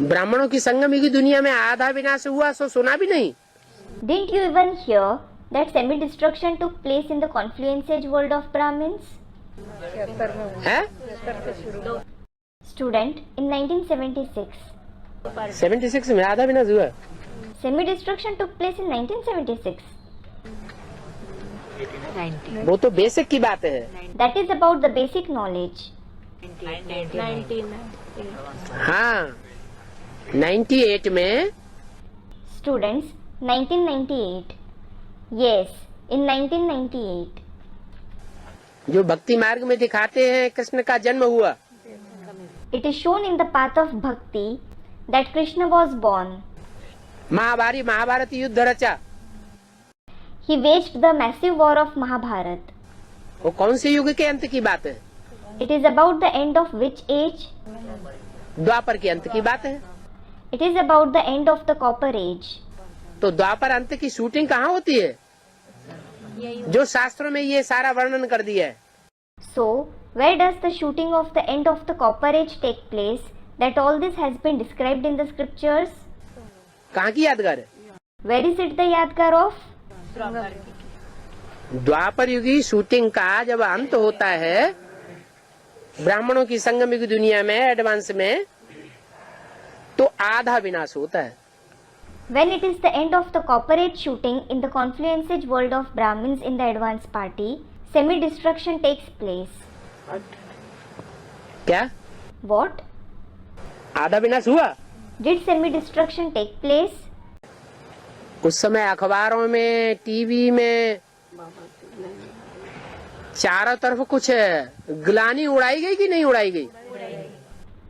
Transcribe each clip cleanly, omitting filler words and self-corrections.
ब्राह्मणों की संगम की दुनिया में आधा विनाश हुआ सो सुना भी नहीं। Didn't you even hear that semi-destruction took place in the confluence age world of Brahmins? है Student, in 1976. 76 में आधा विनाश हुआ। Semi-destruction took place in 1976. वो तो बेसिक की बात है। That is about the basic knowledge. हाँ 98 में Students, 1998. Yes, in 1998. जो भक्ति मार्ग में दिखाते हैं कृष्ण का जन्म हुआ। It is shown in the path of bhakti that Krishna was born. Mahabharat युद्ध रचा। He waged the massive war of Mahabharat. वो कौन से युग के अंत की बात है? It is about the end of which age? द्वापर के अंत की बात है। It is about the end of the Copper Age. तो द्वापर अंत की शूटिंग कहाँ होती है? जो शास्त्रों में ये सारा वर्णन कर दिया है। So, where does the shooting of the end of the Copper Age take place that all this has been described in the scriptures? कहाँ की यादगार है? Where is it the Yadgar of? द्वापर युगी शूटिंग का जब अंत होता है ब्राह्मणों की संगम युग दुनिया में एडवांस में, तो आधा विनाश होता है। When it is the end of the Copper Age shooting in the confluence age world of Brahmins in the advanced party, semi-destruction takes place. क्या What? आधा विनाश हुआ? Did semi-destruction take place? उस समय अखबारों में टीवी में चारों तरफ कुछ ग्लानि उड़ाई गई कि नहीं उड़ाई गई?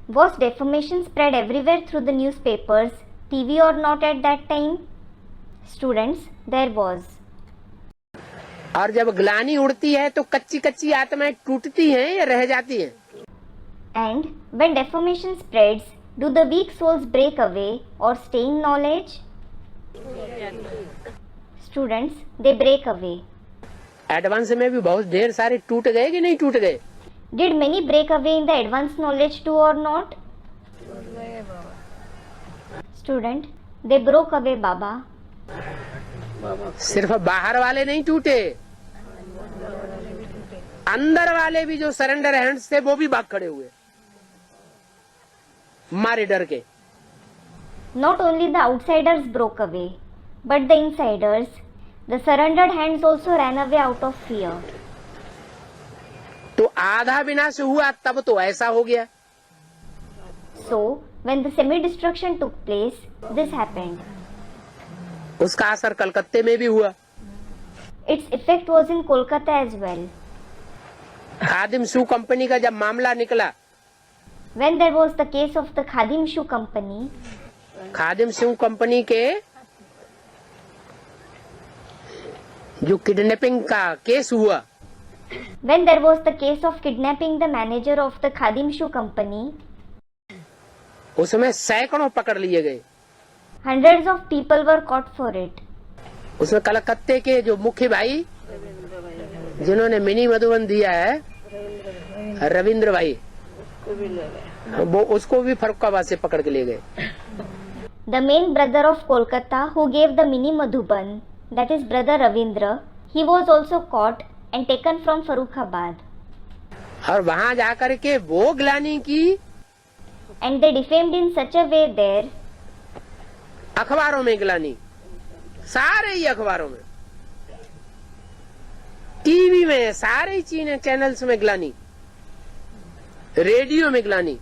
Was defamation spread everywhere through the newspapers, TV or not at that time? Students, there was. और जब ग्लानि उड़ती है तो कच्ची कच्ची आत्माएं टूटती हैं या रह जाती हैं? And when defamation spreads, do the weak souls break away or stay in knowledge? Students, they break away. Advance में भी बहुत ढेर सारे टूट गए कि नहीं टूट गए? Did many break away in the advanced knowledge too or not? Student, they broke away, Baba. सिर्फ बाहर वाले नहीं टूटे, अंदर वाले भी जो सरेंडर हैंड्स थे वो भी भाग खड़े हुए मारे डर के। Not only the outsiders broke away, but the insiders, the surrendered hands also ran away out of fear. तो आधा विनाश हुआ तब तो ऐसा हो गया। So, when the semi-destruction took place, this happened. उसका असर कलकत्ते में भी हुआ। Its effect was in Kolkata as well. Khadim shoe company का जब मामला निकला, When there was the case of the Khadim Shoe Company, Khadim shoe company के जो किडनैपिंग का केस हुआ, when there was the case of kidnapping the manager of the Khadim Shoe Company, उसमें सैकड़ों पकड़ लिए गए। hundreds of people were caught for it. उसमें कलकत्ते के जो मुख्य भाई जिन्होंने मिनी मधुबन दिया है, रविंद्र भाई, वो उसको भी फरुखाबाद से पकड़ के ले गए। The main brother of Kolkata who gave the mini Madhuban, that is brother Ravindra, he was also caught and taken from Farrukhabad. और वहां जाकर के वो ग्लानि की And they defamed in such a way there, अखबारों में ग्लानि, सारे ही अखबारों में, टीवी में, सारे चैनल्स में ग्लानि, रेडियो में ग्लानि।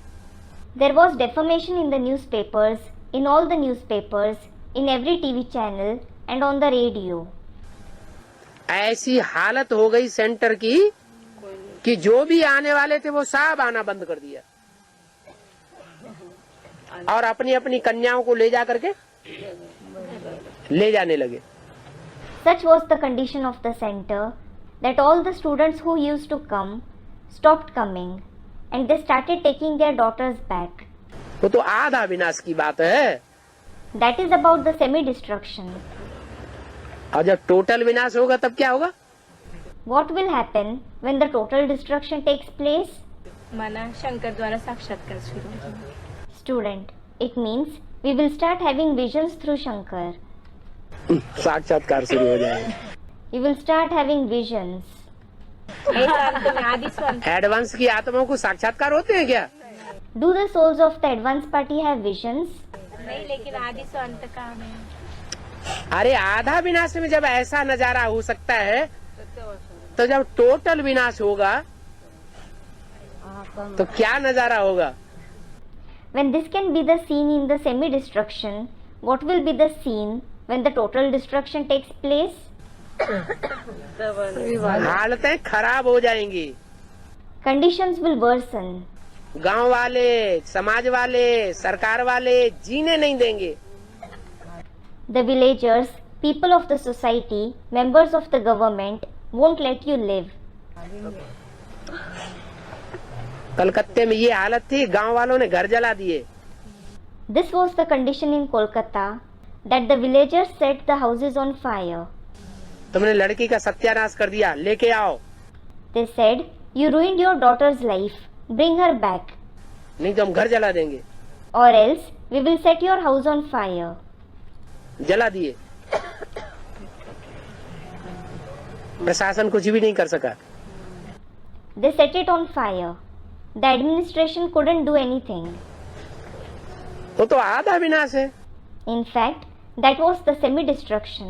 there was defamation in the newspapers, in all the newspapers, in every TV channel and on the radio. ऐसी हालत हो गई सेंटर की कि जो भी आने वाले थे वो सब आना बंद कर दिया और अपनी अपनी कन्याओं को ले जा करके ले जाने लगे। Such was the condition of the center that all the students who used to come stopped coming and they started taking their daughters back. वो तो आधा विनाश की बात है। That is about the semi-destruction. और जब टोटल विनाश होगा तब क्या होगा? What will happen when the total destruction takes place? माना शंकर द्वारा साक्षात्कार शुरू। Student, It means we will start having visions through Shankar. साक्षात्कार शुरू हो जाएगा। We will start having visions. Advance की आत्माओं को साक्षात्कार होते हैं क्या? Do the souls of the advanced party have visions? नहीं, लेकिन आदि से अंत का नहीं। अरे आधा विनाश में जब ऐसा नजारा हो सकता है, तो जब टोटल विनाश होगा तो क्या नजारा होगा? When this can be the scene in the semi-destruction, what will be the scene when the total destruction takes place? हालतें खराब हो जाएंगी। Conditions will worsen. गांव वाले, समाज वाले, सरकार वाले जीने नहीं देंगे। The villagers, people of the society, members of the government won't let you live. कलकत्ते में ये हालत थी, गांव वालों ने घर जला दिए। This was the condition in Kolkata, that the villagers set the houses on fire. तुमने लड़की का सत्यानाश कर दिया, लेके आओ। They said, "You ruined your daughter's life. Bring her back. नहीं तो हम घर जला देंगे। Or else, we will set your house on fire." जला दिए। प्रशासन कुछ भी नहीं कर सका। They set it on fire. The administration couldn't do anything. वो तो आधा विनाश है। In fact, that was the semi-destruction.